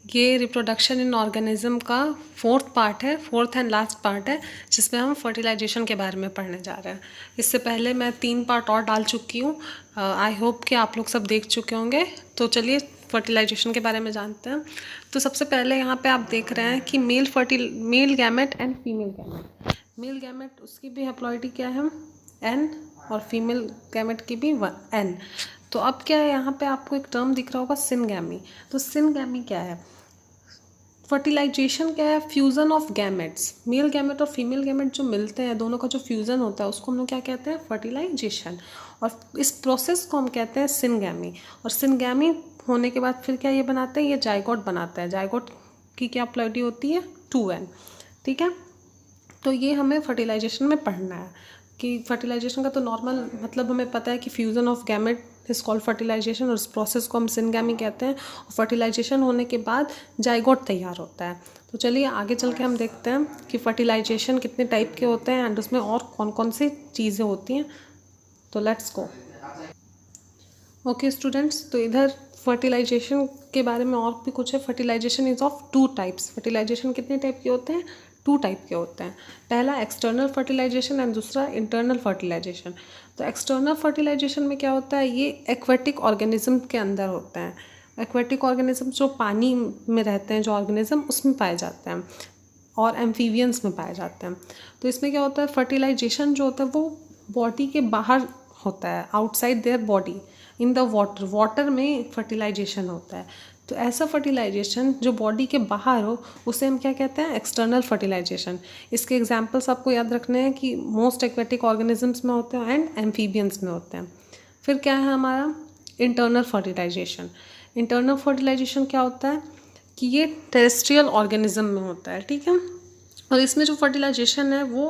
ये reproduction in organism का fourth part है, फोर्थ एंड लास्ट पार्ट है, जिसमें हम फर्टिलाइजेशन के बारे में पढ़ने जा रहे हैं। इससे पहले मैं 3 पार्ट और डाल चुकी हूँ। आई होप कि आप लोग सब देख चुके होंगे। तो चलिए फर्टिलाइजेशन के बारे में जानते हैं। तो सबसे पहले यहाँ पे आप देख रहे हैं कि male gamete and female gamete. Male gamete उसकी भी हैप्लॉइडी क्या है, एन, और फीमेल गैमेट की भी एन। तो अब क्या है, यहाँ पे आपको एक टर्म दिख रहा होगा सिनगैमी। तो सिनगैमी क्या है? फर्टिलाइजेशन क्या है? Fusion of gametes. Male gamete और फीमेल गैमेट जो मिलते हैं, दोनों का जो फ्यूज़न होता है उसको हम लोग क्या कहते हैं? फर्टिलाइजेशन। और इस प्रोसेस को हम कहते हैं सिनगैमी। और सिनगैमी होने के बाद फिर क्या ये बनाते हैं? ये जाइगोट बनाता है। जाइगोट की क्या प्लॉइडी होती है? 2n। ठीक है, तो ये हमें फर्टिलाइजेशन में पढ़ना है कि फर्टिलाइजेशन का तो नॉर्मल मतलब हमें पता है कि fusion of gamete is called fertilization, और इस प्रोसेस को हम सिनगैमी कहते हैं। और फर्टिलाइजेशन होने के बाद जाइगोट तैयार होता है। तो चलिए आगे चल के हम देखते हैं कि फर्टिलाइजेशन कितने टाइप के होते हैं एंड उसमें और कौन कौन सी चीज़ें होती हैं। तो लेट्स गो। ओके स्टूडेंट्स, तो इधर फर्टिलाइजेशन के बारे में और भी कुछ है। Fertilization is of 2 types. Fertilization कितने टाइप के होते हैं? 2 टाइप के होते हैं। पहला एक्सटर्नल फर्टिलाइजेशन एंड दूसरा इंटरनल फर्टिलाइजेशन। तो एक्सटर्नल फर्टिलाइजेशन में क्या होता है? ये एक्वेटिक ऑर्गेनिज्म के अंदर होते हैं। एक्वेटिक ऑर्गेनिज्म जो पानी में रहते हैं, जो ऑर्गेनिज्म उसमें पाए जाते हैं, और एम्फीबियंस में पाए जाते हैं। तो इसमें क्या होता है? फर्टिलाइजेशन जो होता है वो बॉडी के बाहर होता है, outside their body, in the water. Water में फर्टिलाइजेशन होता है। तो ऐसा फर्टिलाइजेशन जो बॉडी के बाहर हो उसे हम क्या कहते हैं? External fertilisation. इसके एग्जांपल्स आपको याद रखने हैं कि मोस्ट एक्वेटिक ऑर्गेनिजम्स में होते हैं एंड एम्फीबियंस में होते हैं। फिर क्या है हमारा? Internal fertilisation. इंटरनल फर्टिलाइजेशन क्या होता है कि ये टेरेस्ट्रियल ऑर्गेनिज्म में होता है। ठीक है, और इसमें जो फर्टिलाइजेशन है वो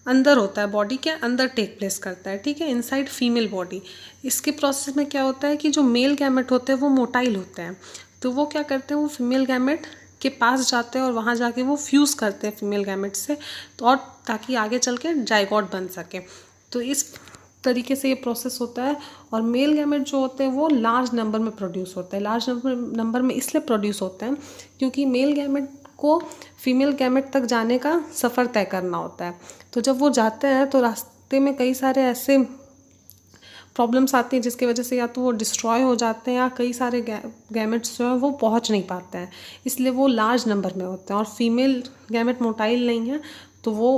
अंदर होता है, बॉडी के अंदर टेक प्लेस करता है। ठीक है, इनसाइड फीमेल बॉडी। इसके प्रोसेस में क्या होता है कि जो मेल गैमेट होते हैं वो मोटाइल होते हैं। तो वो क्या करते हैं? वो फीमेल गैमेट के पास जाते हैं और वहाँ जाके वो फ्यूज़ करते हैं फीमेल गैमेट से, तो और ताकि आगे चल के जाइगोट बन सके। तो इस तरीके से ये प्रोसेस होता है। और मेल गैमेट जो होते हैं वो लार्ज नंबर में प्रोड्यूस होते हैं। लार्ज नंबर में इसलिए प्रोड्यूस होते हैं क्योंकि मेल गैमेट को फीमेल गैमेट तक जाने का सफ़र तय करना होता है। तो जब वो जाते हैं तो रास्ते में कई सारे ऐसे प्रॉब्लम्स आती हैं जिसकी वजह से या तो वो डिस्ट्रॉय हो जाते हैं या कई सारे गैमेट्स जो हैं वो पहुंच नहीं पाते हैं, इसलिए वो लार्ज नंबर में होते हैं। और फीमेल गैमेट मोटाइल नहीं है तो वो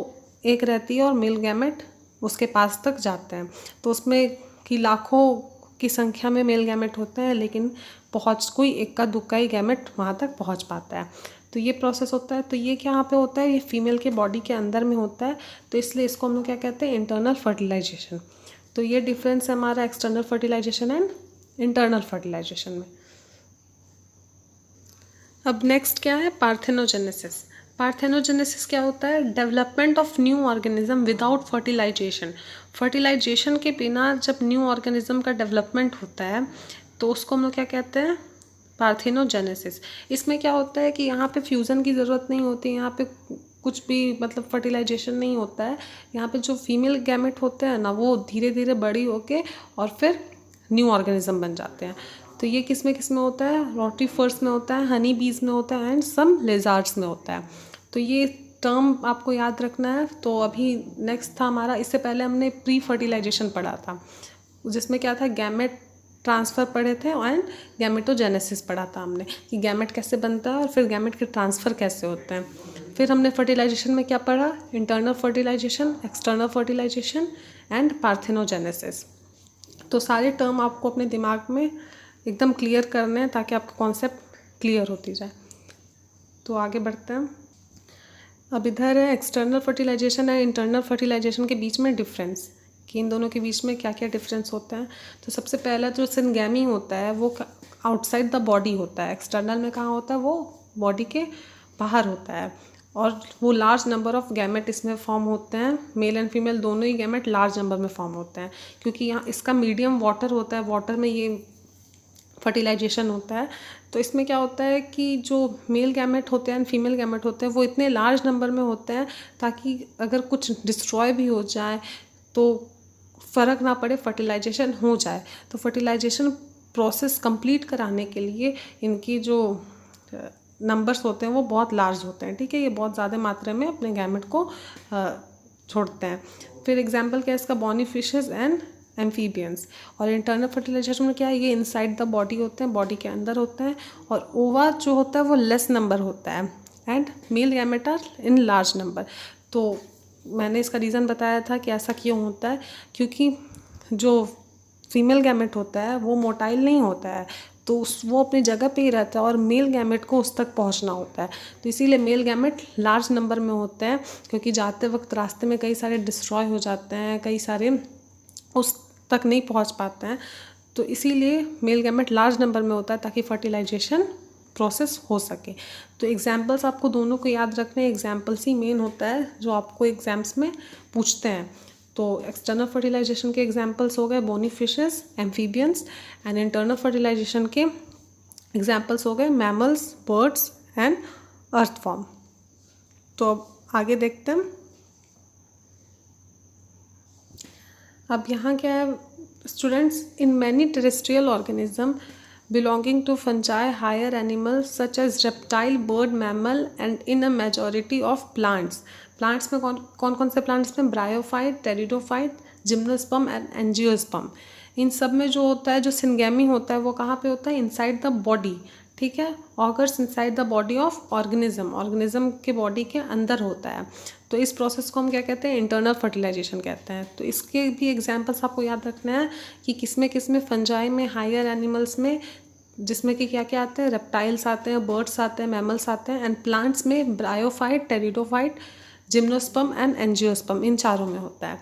एक रहती है और मेल गैमेट उसके पास तक जाते हैं। तो उसमें कि लाखों की संख्या में मेल गैमेट होते हैं, लेकिन कोई इक्का दुक्का ही गैमेट वहाँ तक पहुँच पाता है। तो ये प्रोसेस होता है। तो ये क्या यहाँ पे होता है? ये फीमेल के बॉडी के अंदर में होता है, तो इसलिए इसको हम लोग क्या कहते हैं? Internal fertilization. तो ये डिफरेंस है हमारा external fertilization and internal fertilization में। अब नेक्स्ट क्या है? पार्थेनोजेनेसिस। पार्थेनोजेनेसिस क्या होता है? Development of new organism without fertilization. Fertilization के बिना जब न्यू ऑर्गेनिज्म का डेवलपमेंट होता है तो उसको हम लोग क्या कहते हैं? पार्थेनोजेनेसिस। इसमें क्या होता है कि यहाँ पे फ्यूज़न की ज़रूरत नहीं होती, यहाँ पे कुछ भी मतलब फर्टिलाइजेशन नहीं होता है। यहाँ पे जो फीमेल गैमेट होते हैं ना वो धीरे धीरे बड़ी होके और फिर न्यू ऑर्गेनिज्म बन जाते हैं। तो ये किस में होता है? रोटिफर्स में होता है, हनी बीज में होता है एंड सम लेजार्ड्स में होता है। तो ये टर्म आपको याद रखना है। तो अभी नेक्स्ट था हमारा, इससे पहले हमने प्री फर्टिलाइजेशन पढ़ा था जिसमें क्या था? गैमेट ट्रांसफ़र पढ़े थे एंड गैमेटोजेनेसिस पढ़ा था हमने कि गैमेट कैसे बनता है और फिर गैमेट के ट्रांसफ़र कैसे होते हैं। फिर हमने फर्टिलाइजेशन में क्या पढ़ा? Internal fertilization, external fertilization and parthenogenesis. तो सारे टर्म आपको अपने दिमाग में एकदम क्लियर करने हैं ताकि आपका कॉन्सेप्ट क्लियर होती जाए। तो आगे बढ़ते हैं। अब इधर है एक्सटर्नल फर्टिलाइजेशन और इंटरनल फर्टिलाइजेशन के बीच में डिफरेंस, कि इन दोनों के बीच में क्या क्या डिफरेंस होता है। तो सबसे पहला जो सिनगैमी होता है वो आउटसाइड द बॉडी होता है। एक्सटर्नल में कहाँ होता है? वो बॉडी के बाहर होता है, और वो लार्ज नंबर ऑफ गैमेट इसमें फॉर्म होते हैं। मेल एंड फीमेल दोनों ही गैमेट लार्ज नंबर में फॉर्म होते हैं क्योंकि यहाँ इसका मीडियम वाटर होता है, वाटर में ये फर्टिलाइजेशन होता है। तो इसमें क्या होता है कि जो मेल गैमेट होते हैं एंड फीमेल गैमेट होते हैं वो इतने लार्ज नंबर में होते हैं ताकि अगर कुछ डिस्ट्रॉय भी हो जाए तो फ़र्क ना पड़े, फर्टिलाइजेशन हो जाए। तो फर्टिलाइजेशन प्रोसेस कंप्लीट कराने के लिए इनकी जो नंबर्स होते हैं वो बहुत लार्ज होते हैं, ठीक है, ये बहुत ज़्यादा मात्रा में अपने गैमेट को छोड़ते हैं। फिर एग्जाम्पल क्या है इसका, बॉनी फिशेज एंड एम्फीबियंस। और इंटरनल फर्टिलाइजेशन में क्या है, ये इनसाइड द बॉडी होते हैं, बॉडी के अंदर होते हैं, और ओवा जो होता है वो लेस नंबर होता है, and male gamete are in large number. तो मैंने इसका रीज़न बताया था कि ऐसा क्यों होता है, क्योंकि जो फीमेल गैमेट होता है वो मोटाइल नहीं होता है, तो वो अपनी जगह पे ही रहता है, और मेल गैमेट को उस तक पहुंचना होता है, तो इसीलिए मेल गैमेट लार्ज नंबर में होते हैं, क्योंकि जाते वक्त रास्ते में कई सारे डिस्ट्रॉय हो जाते हैं, कई सारे उस तक नहीं पहुंच पाते हैं, तो इसीलिए मेल गैमेट लार्ज नंबर में होता है ताकि फर्टिलाइजेशन प्रोसेस हो सके। तो एग्जाम्पल्स आपको दोनों को याद रखने हैं, एग्जाम्पल्स ही मेन होता है जो आपको एग्जाम्स में पूछते हैं। तो एक्सटर्नल फर्टिलाइजेशन के एग्जाम्पल्स हो गए bony fishes, amphibians, and internal fertilisation के एग्जाम्पल्स हो गए मैमल्स, बर्ड्स एंड अर्थवॉर्म। तो अब आगे देखते हैं। अब यहाँ क्या है students, in many terrestrial organism belonging to fungi, higher animals such as reptile, bird, mammal and in a majority of plants. Plants में कौन कौन से प्लांट्स में, bryophyte, pteridophyte, gymnosperm and angiosperm. इन सब में जो होता है, जो सिंगेमी होता है वो कहाँ पे होता है, इनसाइड द बॉडी, ठीक है, augurs inside the body of organism, organism के बॉडी के अंदर होता है। तो इस प्रोसेस को हम क्या कहते हैं, इंटरनल फर्टिलाइजेशन कहते हैं। तो इसके भी एग्जांपल्स आपको याद रखना है कि किस में फंजाई में, हायर एनिमल्स में, जिसमें कि क्या क्या आते हैं, रेप्टाइल्स आते हैं, बर्ड्स आते हैं, मैमल्स आते हैं, एंड प्लांट्स में bryophyte, pteridophyte, gymnosperm and angiosperm, इन चारों में होता है।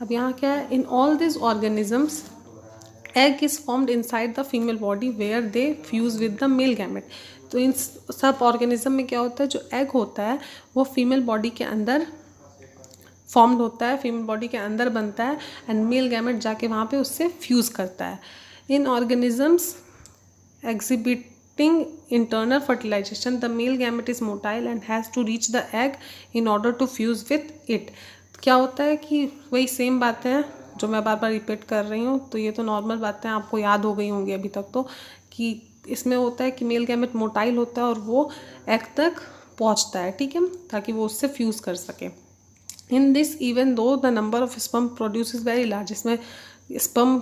अब यहाँ क्या है, in all this organisms egg is formed inside the female body where they fuse with the male gamete. तो इन सब ऑर्गेनिज्म में क्या होता है, जो एग होता है वो फीमेल बॉडी के अंदर फॉर्म्ड होता है, फीमेल बॉडी के अंदर बनता है, एंड मेल गैमेट जाके वहाँ पे उससे फ्यूज़ करता है। इन organisms exhibiting internal fertilization, the male gamete is motile and has to reach the egg in order to fuse with it. क्या होता है कि वही सेम बातें हैं जो मैं बार बार रिपीट कर रही हूँ, तो ये तो नॉर्मल बातें आपको याद हो गई होंगी अभी तक, तो कि इसमें होता है कि मेल गैमेट मोटाइल होता है और वो एग तक पहुँचता है, ठीक है, ताकि वो उससे फ्यूज़ कर सके। In this even though the number of sperm produce is very large, इसमें स्पर्म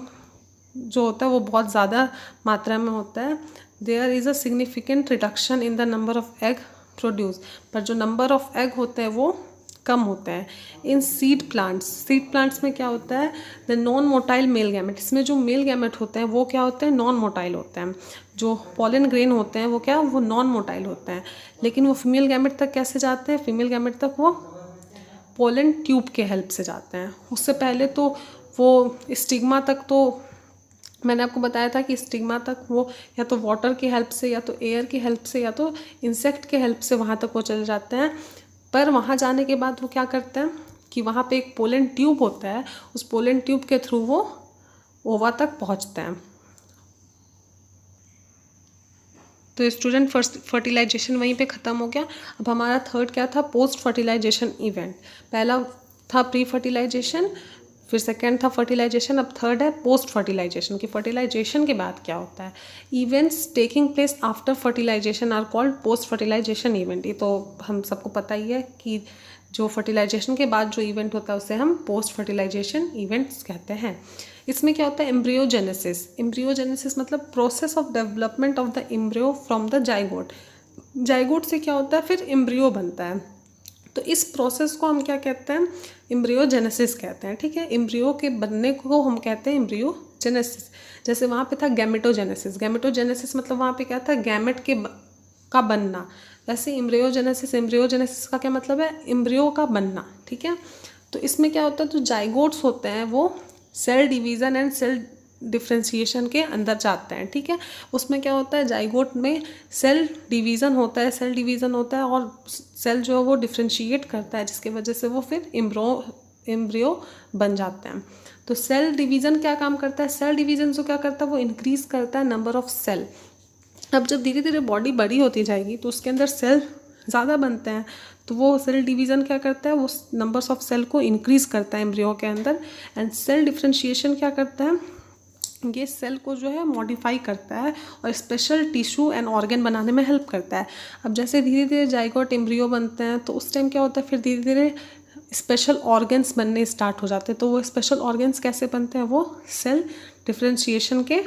जो होता है वो बहुत ज़्यादा मात्रा में होता है। There is a significant reduction in the number of egg produce, पर जो नंबर ऑफ एग होते हैं वो कम होते हैं। इन सीड प्लांट्स में क्या होता है, the non motile male gamete, इसमें जो मेल गैमेट होते हैं वो क्या होते हैं, नॉन मोटाइल होते हैं। जो पॉलन ग्रेन होते हैं वो क्या, वो नॉन मोटाइल होते हैं, लेकिन वो फीमेल गैमेट तक कैसे जाते हैं, फीमेल गैमेट तक वो पोलन ट्यूब के हेल्प से जाते हैं। उससे पहले तो वो स्टिग्मा तक, तो मैंने आपको बताया था कि स्टिग्मा तक वो या तो वाटर की हेल्प से, या तो एयर की हेल्प से, या तो इंसेक्ट के हेल्प से वहाँ तक वो चले जाते हैं। पर वहाँ जाने के बाद वो क्या करते हैं कि वहाँ पे एक पोलन ट्यूब होता है, उस पोलन ट्यूब के थ्रू वो ओवा तक पहुँचते हैं। तो स्टूडेंट फर्टिलाइजेशन वहीं पे ख़त्म हो गया। अब हमारा थर्ड क्या था, पोस्ट फर्टिलाइजेशन इवेंट। पहला था प्री फर्टिलाइजेशन, फिर सेकेंड था फर्टिलाइजेशन, अब थर्ड है पोस्ट फर्टिलाइजेशन, कि फर्टिलाइजेशन के बाद क्या होता है। Events taking place after fertilisation are called post fertilisation event. ये तो हम सबको पता ही है कि जो फर्टिलाइजेशन के बाद जो इवेंट होता है उसे हम पोस्ट फर्टिलाइजेशन इवेंट्स कहते हैं। इसमें क्या होता है, एम्ब्रियोजेनेसिस मतलब process of development of the embryo from the zygote. Zygote से क्या होता है, फिर एम्ब्रियो बनता है। तो इस प्रोसेस को हम क्या कहते हैं, एम्ब्रियोजेनेसिस कहते हैं, ठीक है। एम्ब्रियो के बनने को हम कहते हैं एम्ब्रियोजेनेसिस। जैसे वहाँ पे था गैमेटोजेनेसिस मतलब वहाँ पे क्या था, गैमेट का बनना। वैसे एम्ब्रियोजेनेसिस का क्या मतलब है, एम्ब्रियो का बनना, ठीक है। तो इसमें क्या होता है, तो जाइगोट्स होते हैं वो cell division and cell differentiation के अंदर जाते हैं, ठीक है। उसमें क्या होता है, जाइगोट में सेल डिवीज़न होता है और सेल जो है वो डिफ्रेंशिएट करता है, जिसकी वजह से वो फिर एम्ब्रियो बन जाते हैं। तो सेल डिवीज़न क्या काम करता है, सेल डिवीज़न जो क्या करता है वो इंक्रीज़ करता है नंबर ऑफ सेल। अब जब धीरे धीरे बॉडी बड़ी होती जाएगी तो उसके अंदर सेल ज़्यादा बनते हैं, तो वो सेल डिवीज़न क्या करता है, वो नंबर्स ऑफ सेल को इंक्रीज़ करता है एम्ब्रियो के अंदर। एंड सेल डिफ्रेंशिएशन क्या करता है, ये सेल को जो है मॉडिफाई करता है और स्पेशल टिश्यू एंड ऑर्गन बनाने में हेल्प करता है। अब जैसे धीरे धीरे जाइगोट एम्ब्रियो बनते हैं तो उस टाइम क्या होता है, फिर धीरे धीरे स्पेशल ऑर्गन्स बनने स्टार्ट हो जाते हैं। तो वो स्पेशल ऑर्गन्स कैसे बनते हैं, वो सेल डिफरेंशिएशन के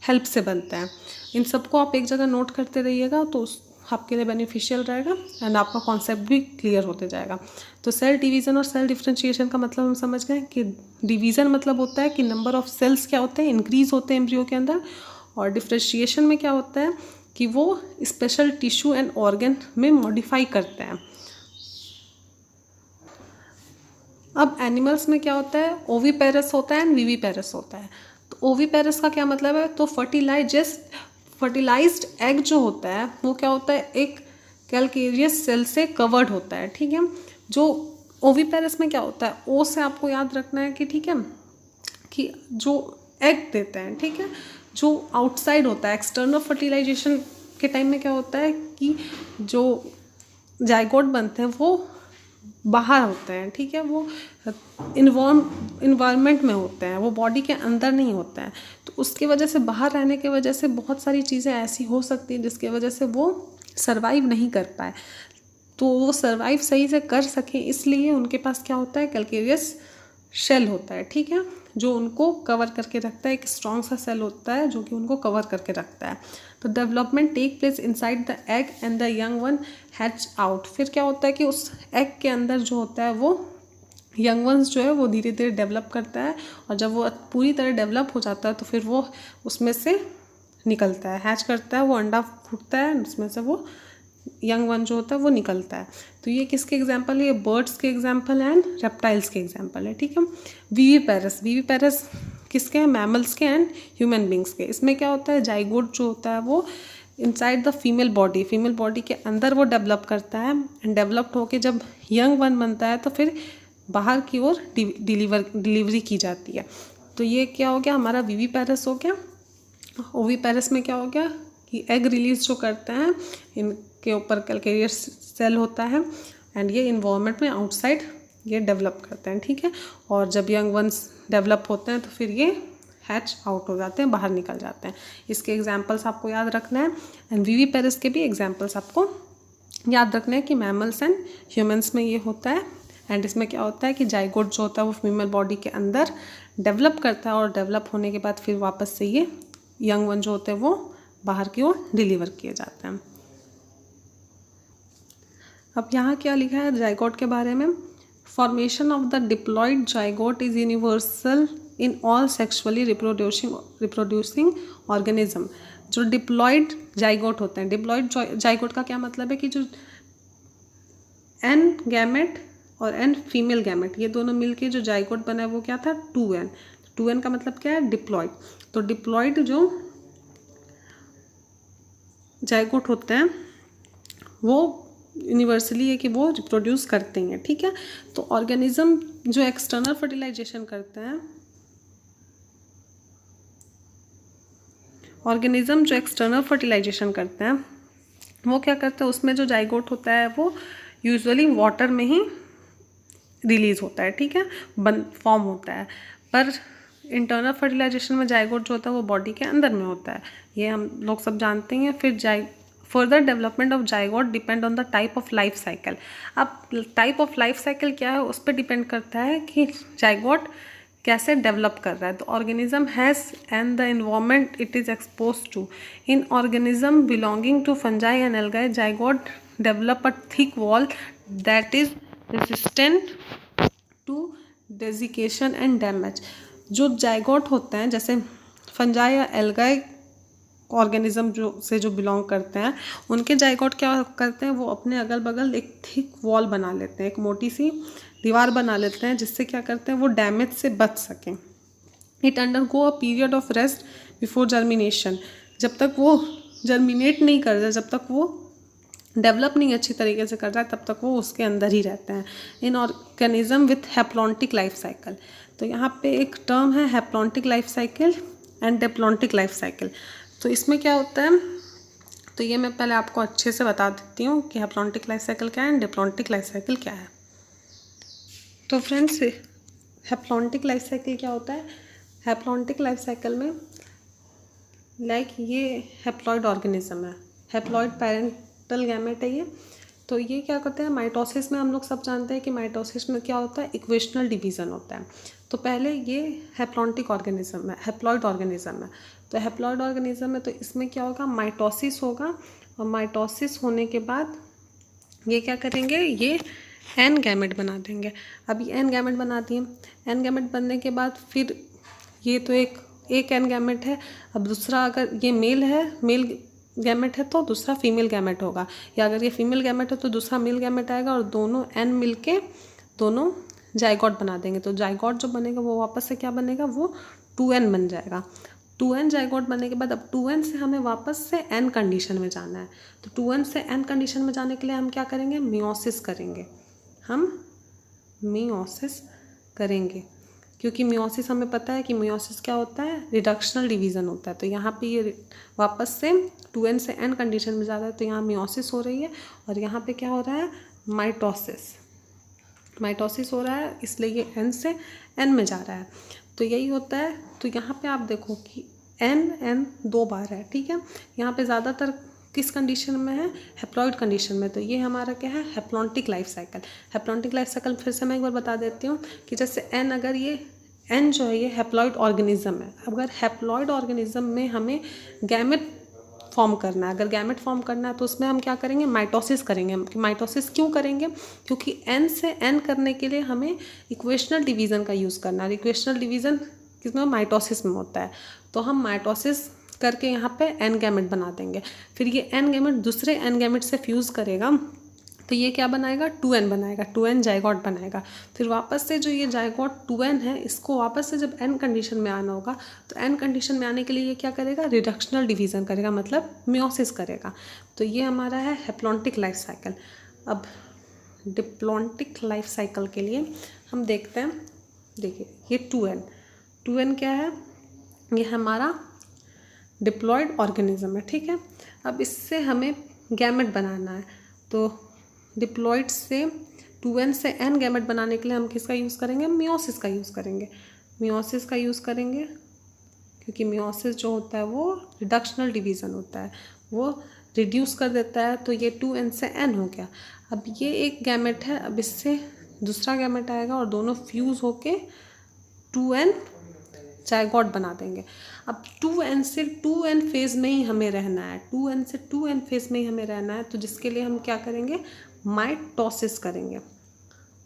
हेल्प से बनते हैं। इन सबको आप एक जगह नोट करते रहिएगा तो आपके लिए बेनिफिशियल रहेगा एंड आपका कॉन्सेप्ट भी क्लियर होते जाएगा। तो सेल डिवीज़न और सेल डिफरेंशिएशन का मतलब हम समझ गए कि डिवीज़न मतलब होता है कि नंबर ऑफ सेल्स क्या होते हैं, इंक्रीज होते हैं एम्ब्रियो के अंदर, और डिफरेंशिएशन में क्या होता है कि वो स्पेशल टिश्यू एंड ऑर्गन में मॉडिफाई करते हैं। अब एनिमल्स में क्या होता है, ओविपेरस होता है एंड विविपेरस होता है। तो ओविपेरस का क्या मतलब है, तो फर्टिलाइज्ड एग जो होता है वो क्या होता है, एक कैलकेरियस सेल से कवर्ड होता है, ठीक है। जो ओविपेरस में क्या होता है, ओ से आपको याद रखना है कि ठीक है कि जो एग देते हैं, ठीक है, जो आउटसाइड होता है एक्सटर्नल फर्टिलाइजेशन के टाइम में क्या होता है कि जो जाइगोट बनते हैं वो बाहर होते हैं, ठीक है, वो इन्वायरमेंट में होते हैं, वो बॉडी के अंदर नहीं होते हैं। तो उसकी वजह से बाहर रहने की वजह से बहुत सारी चीज़ें ऐसी हो सकती हैं जिसकी वजह से वो सरवाइव नहीं कर पाए। तो वो सरवाइव सही से कर सकें इसलिए उनके पास क्या होता है, कैलकेरियस शेल होता है, ठीक है, जो उनको कवर करके रखता है। एक स्ट्रॉन्ग सा सेल होता है जो कि उनको कवर करके रखता है। तो development take place inside the egg and the young one hatch out. फिर क्या होता है कि उस एग के अंदर जो होता है वो यंग वंस जो है वो धीरे धीरे डेवलप करता है, और जब वो पूरी तरह डेवलप हो जाता है तो फिर वो उसमें से निकलता है, हैच करता है, वो अंडा फूटता है, उसमें से वो यंग वन जो होता है वो निकलता है। तो ये किसके एग्जाम्पल है, ये बर्ड्स के एग्जाम्पल है एंड रेप्टाइल्स के एग्जाम्पल है, ठीक है। विविपेरस किसके हैं, मैमल्स के एंड ह्यूमन बींग्स के। इसमें क्या होता है, जाइगोट जो होता है वो इनसाइड द फीमेल बॉडी के अंदर वो डेवलप करता है, एंड डेवलप्ड होके जब यंग वन बनता है तो फिर बाहर की ओर डिलीवरी की जाती है। तो ये क्या हो गया, हमारा विविपेरस हो गया। ओविपेरस में क्या हो गया कि एग रिलीज जो करते हैं, इनके ऊपर कैलकेरियस सेल होता है एंड ये इन्वायरमेंट में आउटसाइड ये डेवलप करते हैं, ठीक है। और जब यंग वंस डेवलप होते हैं तो फिर ये हैच आउट हो जाते हैं, बाहर निकल जाते हैं। इसके एग्जाम्पल्स आपको याद रखना है एंड विविपेरस के भी एग्जाम्पल्स आपको याद रखना है कि मैमल्स एंड ह्यूमन्स में ये होता है। एंड इसमें क्या होता है कि जाइगोट जो होता है वो फीमेल बॉडी के अंदर डेवलप करता है, और डेवलप होने के बाद फिर वापस से ये यंग वन जो होते हैं वो बाहर की ओर डिलीवर किए जाते हैं। अब यहाँ क्या लिखा है जाइगोट के बारे में, formation of the diploid zygote is universal in all sexually reproducing organism. जो डिप्लॉयड जाइगोट होते हैं, डिप्लॉयड जाइगोट का क्या मतलब है कि जो एन गैमेट और एन फीमेल गैमेट ये दोनों मिलके जो जाइगोट बना है वो क्या था, 2n। 2n का मतलब क्या है, डिप्लॉयड। तो डिप्लॉयड जो जाइगोट होते हैं वो यूनिवर्सली है कि वो रिप्रोड्यूस करते हैं, ठीक है। तो ऑर्गेनिज्म जो एक्सटर्नल फर्टिलाइजेशन करते हैं, वो क्या करते हैं, उसमें जो जाइगोट होता है वो यूजुअली वाटर में ही रिलीज होता है, ठीक है, फॉर्म होता है। पर इंटरनल फर्टिलाइजेशन में जाइगोट जो होता है वो बॉडी के अंदर में होता है, ये हम लोग सब जानते हैं। फिर further development of zygote depend on the type of life cycle. अब टाइप ऑफ लाइफ साइकिल क्या है उस पर डिपेंड करता है कि जाइगोट कैसे डेवलप कर रहा है। तो organism has and the environment it is expose to. In organism belonging to fungi and algae zygote develop a thick wall that is resistant to desiccation and damage. जो zygote होते हैं, जैसे fungi या algae organism जो belong करते हैं, उनके zygote क्या करते हैं, वो अपने अगल बगल एक थिक वॉल बना लेते हैं, एक मोटी सी दीवार बना लेते हैं, जिससे क्या करते हैं वो डैमेज से बच सकें। It undergo a period of rest before germination. जब तक वो जर्मिनेट नहीं कर रहा, जब तक वो डेवलप नहीं अच्छी तरीके से कर रहा है, तब तक वो उसके अंदर ही रहते हैं। इन organism with haplontic life cycle. तो यहाँ पे एक टर्म है haplontic life cycle and diplontic life cycle. तो इसमें क्या होता है, तो ये मैं पहले आपको अच्छे से बता देती हूँ कि हैप्लॉन्टिक लाइफ साइकिल क्या है एंड डिप्लॉन्टिक लाइफ साइकिल क्या है। तो फ्रेंड्स, हैप्लॉन्टिक लाइफ साइकिल क्या होता है, हैप्लॉन्टिक लाइफ साइकिल में ये हैप्लॉइड ऑर्गेनिज्म है, हैप्लॉइड पैरेंटल गैमेट है ये। तो ये क्या करते हैं, माइटोसिस में हम लोग सब जानते हैं कि माइटोसिस में क्या होता है, इक्वेशनल डिवीज़न होता है। तो पहले ये हैप्लॉन्टिक ऑर्गेनिज्म है, हैप्लॉइड ऑर्गेनिज्म है। तो हैप्लॉइड ऑर्गेनिज्म है, तो इसमें क्या होगा, माइटोसिस होगा, और माइटोसिस होने के बाद ये क्या करेंगे, ये एन गैमेट बना देंगे। अब ये एन गैमेट बना दिए, एन गैमेट बनने के बाद फिर ये तो एक एन गैमेट है। अब दूसरा, अगर ये मेल है, मेल गैमेट है तो दूसरा फीमेल गैमेट होगा, या अगर ये फीमेल गैमेट है तो दूसरा मेल गैमेट आएगा, और दोनों एन मिलके दोनों जाइगोट बना देंगे। तो जाइगोट जो बनेगा वो वापस से क्या बनेगा, वो 2n बन जाएगा। 2n जाइगोट बनने के बाद अब 2n से हमें वापस से n कंडीशन में जाना है। तो 2n से n कंडीशन में जाने के लिए हम क्या करेंगे, मियोसिस करेंगे, हम मियोसिस करेंगे, क्योंकि मियोसिस हमें पता है कि मियोसिस क्या होता है, रिडक्शनल डिवीज़न होता है। तो यहाँ पे ये वापस से 2n से n कंडीशन में जा रहा है, तो यहाँ मियोसिस हो रही है, और यहाँ पे क्या हो रहा है, माइटोसिस हो रहा है, इसलिए ये n से n में जा रहा है। तो यही होता है। तो यहाँ पे आप देखो कि n 2 बार है, ठीक है। यहाँ पे ज़्यादातर किस कंडीशन में है, हैप्लॉइड कंडीशन में। तो ये हमारा क्या है, haplontic life cycle. Haplontic life cycle फिर से मैं एक बार बता देती हूँ कि जैसे n, अगर ये n जो है ये हैप्लॉइड ऑर्गेनिज्म है। अगर हैप्लॉइड ऑर्गेनिज्म में हमें गैमेट फॉर्म करना है, अगर गैमेट फॉर्म करना है तो उसमें हम क्या करेंगे, माइटोसिस करेंगे। माइटोसिस क्यों करेंगे, क्योंकि n से n करने के लिए हमें इक्वेशनल डिवीज़न का यूज़ करना है। इक्वेशनल डिवीज़न किसमें, माइटोसिस में होता है। तो हम माइटोसिस करके यहाँ पे n गैमेट बना देंगे। फिर ये n गैमेट दूसरे n गैमेट से फ्यूज़ करेगा, तो ये क्या बनाएगा, 2n बनाएगा, 2n जाइगोट बनाएगा। फिर वापस से जो ये जाइगोट 2n है, इसको वापस से जब n कंडीशन में आना होगा, तो n कंडीशन में आने के लिए ये क्या करेगा, रिडक्शनल डिवीज़न करेगा, मतलब मियोसिस करेगा। तो ये हमारा है हैप्लॉन्टिक लाइफ साइकिल। अब डिप्लॉन्टिक लाइफ साइकिल के लिए हम देखते हैं, देखिए ये 2n क्या है, ये हमारा डिप्लॉयड ऑर्गेनिज्म है, ठीक है। अब इससे हमें गैमेट बनाना है, तो डिप्लॉयड से 2n से n गैमेट बनाने के लिए हम किसका यूज़ करेंगे, मियोसिस का यूज़ करेंगे। मियोसिस का यूज़ करेंगे क्योंकि मियोसिस जो होता है वो रिडक्शनल डिवीज़न होता है, वो रिड्यूस कर देता है। तो ये 2n से n हो गया। अब ये एक गैमेट है, अब इससे दूसरा गैमेट आएगा और दोनों फ्यूज़ होके 2n जाइगोट बना देंगे। अब 2n से 2n फेज़ में ही हमें रहना है, 2n से 2n फेज़ में ही हमें रहना है। तो जिसके लिए हम क्या करेंगे, माइटोसिस करेंगे।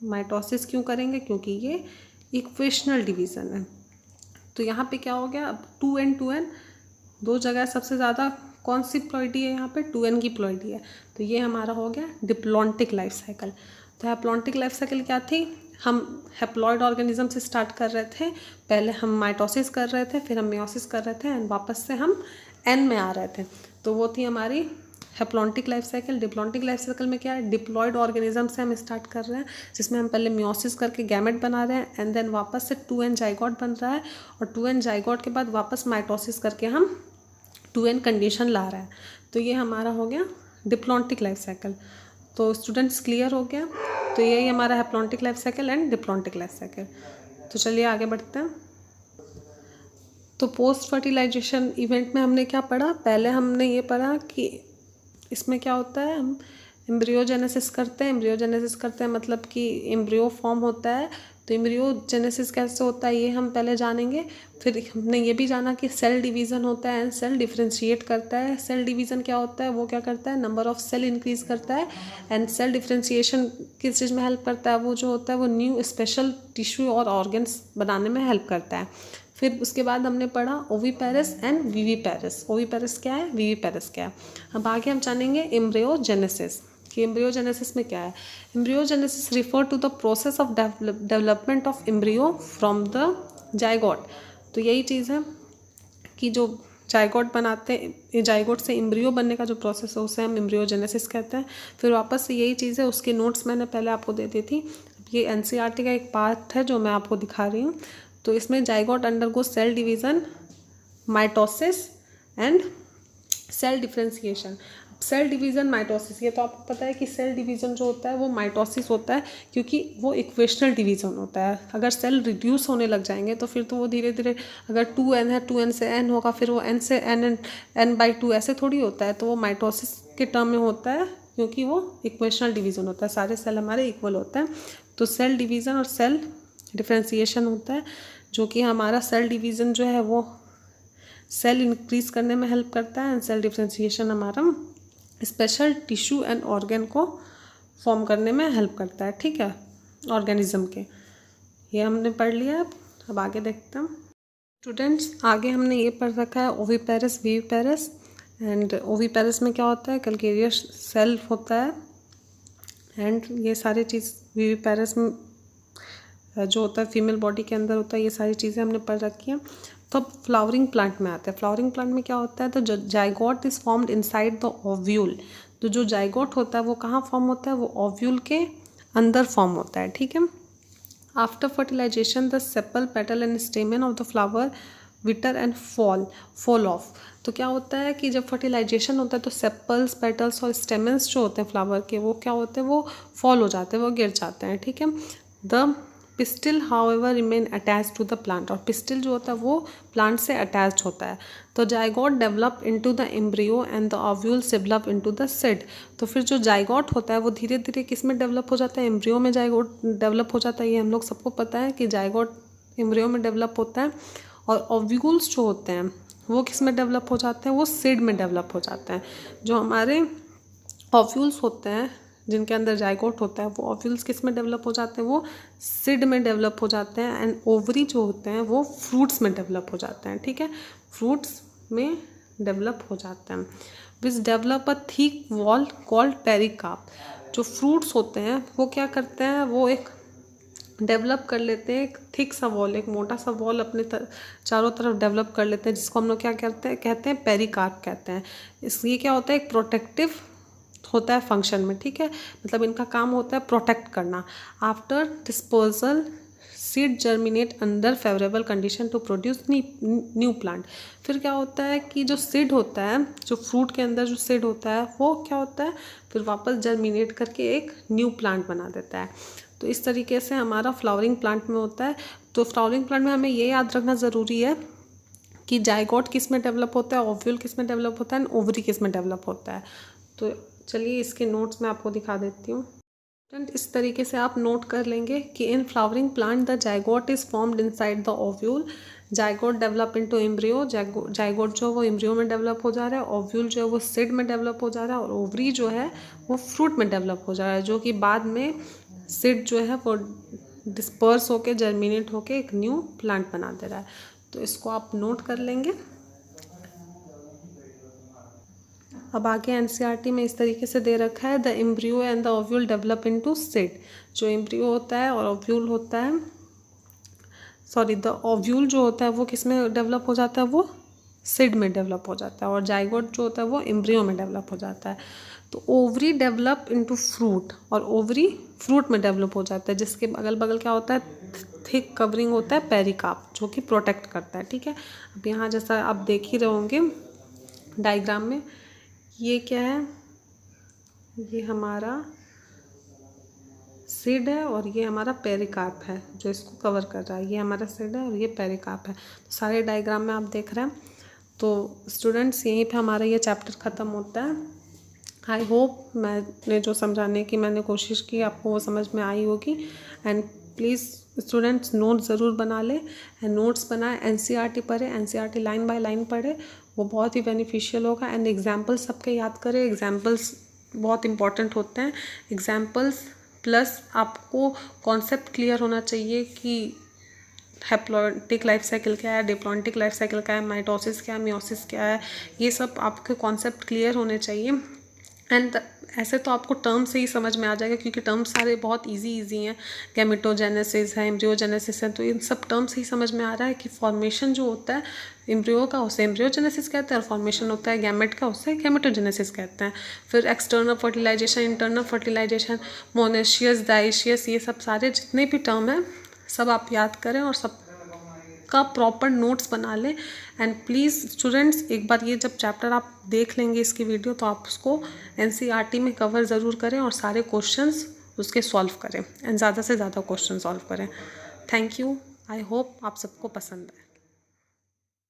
माइटोसिस क्यों करेंगे, क्योंकि ये इक्वेशनल डिवीज़न है। तो यहाँ पे क्या हो गया, अब 2n दो जगह सबसे ज़्यादा कौन सी प्लॉइडी है, यहाँ पे 2n की प्लॉइडी है। तो ये हमारा हो गया डिप्लॉन्टिक लाइफ साइकिल। तो हैप्लॉन्टिक लाइफ साइकिल क्या थी, हम हैप्लॉइड ऑर्गेनिज्म से स्टार्ट कर रहे थे, पहले हम माइटोसिस कर रहे थे, फिर हम मियोसिस कर रहे थे, एंड वापस से हम n में आ रहे थे। तो वो थी हमारी haplontic life cycle. Diplontic life cycle में क्या है, डिप्लॉयड ऑर्गेनिज्म से हम स्टार्ट कर रहे हैं, जिसमें हम पहले मियोसिस करके गैमेट बना रहे हैं, एंड देन वापस से 2n जाइगोट बन रहा है, और 2n जाइगोट के बाद वापस माइटोसिस करके हम 2n कंडीशन ला रहे हैं। तो ये हमारा हो गया डिप्लॉन्टिक लाइफ साइकिल। तो स्टूडेंट्स क्लियर हो गया। तो यही हमारा haplontic life cycle and diplontic life cycle. तो चलिए आगे बढ़ते हैं। तो पोस्ट फर्टिलाइजेशन इवेंट में हमने क्या पढ़ा, पहले हमने ये पढ़ा कि इसमें क्या होता है, हम एम्ब्रियोजेनेसिस करते हैं, मतलब कि एम्ब्रियो फॉर्म होता है। तो एम्ब्रियोजेनेसिस कैसे होता है ये हम पहले जानेंगे। फिर हमने ये भी जाना कि सेल डिवीज़न होता है एंड सेल डिफ्रेंशिएट करता है। सेल डिवीज़न क्या होता है, वो क्या करता है, नंबर ऑफ सेल इंक्रीज़ करता है, एंड सेल डिफ्रेंशिएशन किस चीज़ में हेल्प करता है, वो जो होता है वो न्यू स्पेशल टिश्यू और ऑर्गन्स बनाने में हेल्प करता है। फिर उसके बाद हमने पढ़ा ओविपेरस एंड विविपेरस। ओविपेरस क्या है, विविपेरस क्या है। अब आगे हम जानेंगे एम्ब्रियोजेनेसिस कि एम्ब्रियोजेनेसिस में क्या है। Embryogenesis refer to the process of development of embryo from the zygote. तो यही चीज़ है कि जो जाइगोट बनाते हैं, जाइगोट से एम्ब्रियो बनने का जो प्रोसेस है उसे हम एम्ब्रियोजेनेसिस कहते हैं। फिर वापस से यही चीज़ है, उसके नोट्स मैंने पहले आपको दे दी थी। ये NCERT का एक पार्ट है जो मैं आपको दिखा रही हूँ। तो इसमें zygote undergo cell division, mitosis and cell differentiation. Cell division mitosis, ये तो आपको पता है कि सेल डिवीज़न जो होता है वो माइटोसिस होता है, क्योंकि वो इक्वेशनल डिवीज़न होता है। अगर सेल रिड्यूस होने लग जाएंगे तो फिर तो वो धीरे धीरे, अगर 2n है 2n से n होगा, फिर वो n से n/2 ऐसे थोड़ी होता है। तो वो माइटोसिस के टर्म में होता है, क्योंकि वो इक्वेशनल डिवीज़न होता है, सारे सेल हमारे इक्वल होते हैं। तो सेल डिवीज़न और सेल डिफ्रेंसिएशन होता है, जो कि हमारा सेल डिवीज़न जो है वो सेल इंक्रीज करने में हेल्प करता है, एंड सेल डिफ्रेंसिएशन हमारा स्पेशल टिश्यू एंड ऑर्गन को फॉर्म करने में हेल्प करता है। ठीक है, ऑर्गेनिज्म के। ये हमने पढ़ लिया। अब आगे देखते हैं स्टूडेंट्स। आगे हमने ये पढ़ रखा है ओविपेरस विविपेरस। एंड ओविपेरस में क्या होता है, कैलकेरियस सेल होता है, एंड ये सारी चीज़ विविपेरस में जो होता है फीमेल बॉडी के अंदर होता है। ये सारी चीज़ें हमने पढ़ रखी हैं। तो अब फ्लावरिंग प्लांट में आते हैं। फ्लावरिंग प्लांट में क्या होता है, तो zygote is formed inside the ovule. तो जो जाइगोट होता है वो कहाँ फॉर्म होता है, वो ओव्यूल के अंदर फॉर्म होता है। ठीक है। After fertilization the sepal petal and stamen of the flower wither and fall off. तो क्या होता है कि जब फर्टिलाइजेशन होता है तो सेपल्स, पेटल्स और स्टेमन्स जो होते हैं फ्लावर के, वो क्या होते हैं, वो फॉल हो जाते हैं, वो गिर जाते हैं। ठीक है। The pistil however remain attach to the plant. और पिस्टिल जो होता है वो प्लांट से अटैच होता है। तो zygote develop into the embryo and the ovules develop into the seed. तो फिर जो जाइगोट होता है वो धीरे धीरे किस में डेवलप हो जाता है, एम्ब्रियो में जाइगोट डेवलप हो जाता है। ये हम लोग सबको पता है कि जाइगोट एम्ब्रियो में डेवलप होता है। और ओव्यूल्स जो होते हैं वो किस में डेवलप हो जाते हैं, वो सीड में डेवलप हो जाते हैं। जो हमारे ओव्यूल्स होते हैं जिनके अंदर जाइगोट होता है, वो ओव्यूल्स किस में डेवलप हो जाते हैं, वो सीड में डेवलप हो जाते हैं। एंड ओवरी जो होते हैं वो फ्रूट्स में डेवलप हो जाते हैं। ठीक है, फ्रूट्स में डेवलप हो जाते हैं। Which develop a thick wall called pericarp. जो फ्रूट्स होते हैं वो क्या करते हैं, वो एक डेवलप कर लेते हैं, एक थिक सा वॉल, एक मोटा सा वॉल अपने चारों तरफ डेवलप कर लेते हैं, जिसको हम लोग क्या कहते हैं पेरिकार्प कहते हैं। ये क्या होता है, एक प्रोटेक्टिव होता है फंक्शन में। ठीक है, मतलब इनका काम होता है प्रोटेक्ट करना। After disposal seed germinate under favourable condition to produce new plant. फिर क्या होता है कि जो सीड होता है, जो फ्रूट के अंदर जो सीड होता है, वो क्या होता है, फिर वापस जर्मिनेट करके एक न्यू प्लांट बना देता है। तो इस तरीके से हमारा फ्लावरिंग प्लांट में होता है। तो फ्लावरिंग प्लांट में हमें ये याद रखना ज़रूरी है कि जाइगोट किस में डेवलप होता है, ओव्यूल किस में डेवलप होता है, एंड ओवरी किस में डेवलप होता है। तो चलिए इसके नोट्स मैं आपको दिखा देती हूँ। इस तरीके से आप नोट कर लेंगे कि in flowering plant the zygote is formed inside the ovule. Zygote develop into embryo. Zygote जो है वो एम्ब्रियो में डेवलप हो जा रहा है। ओव्यूल जो है वो सीड में डेवलप हो जा रहा है। और ओवरी जो है वो फ्रूट में डेवलप हो जा रहा है, जो कि बाद में सीड जो है वो डिस्पर्स होके जर्मिनेट होके एक न्यू प्लांट बना दे रहा है। तो इसको आप नोट कर लेंगे। अब आगे एनसीईआरटी में इस तरीके से दे रखा है, the embryo and the ovule develop into seed. जो एम्ब्रियो होता है और ओव्यूल होता है, द ओव्यूल जो होता है वो किस में डेवलप हो जाता है, वो सीड में डेवलप हो जाता है। और जाइगोट जो होता है वो एम्ब्रियो में डेवलप हो जाता है। तो ओवरी डेवलप इनटू फ्रूट, और ओवरी फ्रूट में डेवलप हो जाता है, जिसके अगल बगल क्या होता है, थिक कवरिंग होता है पेरिकार्प, जो कि प्रोटेक्ट करता है। ठीक है, अब यहाँ जैसा आप देख ही रहे होंगे डायग्राम में, ये क्या है, ये हमारा सीड है और ये हमारा पेरिकार्प है जो इसको कवर कर रहा है। ये हमारा सीड है और ये पेरिकार्प है। तो सारे डायग्राम में आप देख रहे हैं। तो स्टूडेंट्स यहीं पे हमारा ये चैप्टर ख़त्म होता है। आई होप मैंने जो समझाने की मैंने कोशिश की आपको वो समझ में आई होगी। एंड प्लीज़ स्टूडेंट्स नोट ज़रूर बना लें, एंड नोट्स बनाएं, एनसीईआरटी पढ़ें, एनसीईआरटी लाइन बाय लाइन पढ़ें, वो बहुत ही बेनिफिशियल होगा। एंड एग्जाम्पल्स सबके याद करें, एग्जाम्पल्स बहुत इंपॉर्टेंट होते हैं। एग्जाम्पल्स प्लस आपको कॉन्सेप्ट क्लियर होना चाहिए कि हैप्लॉन्टिक लाइफ साइकिल क्या है, डिप्लॉन्टिक लाइफ साइकिल क्या है, माइटोसिस क्या है, मियोसिस क्या है, ये सब आपके कॉन्सेप्ट क्लियर होने चाहिए। एंड ऐसे तो आपको टर्म से ही समझ में आ जाएगा, क्योंकि टर्म सारे बहुत इजी हैं। गैमेटोजेनेसिस है, एम्ब्रियोजेनेसिस है, तो इन सब टर्म से ही समझ में आ रहा है कि फॉर्मेशन जो होता है एम्ब्रियो का उसे एम्ब्रियोजेनेसिस कहते हैं, और फॉर्मेशन होता है गैमेट का उसे गैमेटोजेनेसिस कहते हैं। फिर external fertilisation, internal fertilisation, monoecious, dioecious, ये सब सारे जितने भी टर्म हैं सब आप याद करें और सब का प्रॉपर नोट्स बना लें। एंड प्लीज़ स्टूडेंट्स, एक बार ये जब चैप्टर आप देख लेंगे इसकी वीडियो, तो आप उसको NCERT में कवर ज़रूर करें और सारे क्वेश्चंस उसके सॉल्व करें एंड ज़्यादा से ज़्यादा क्वेश्चन सॉल्व करें। Thank you. आई होप आप सबको पसंद है।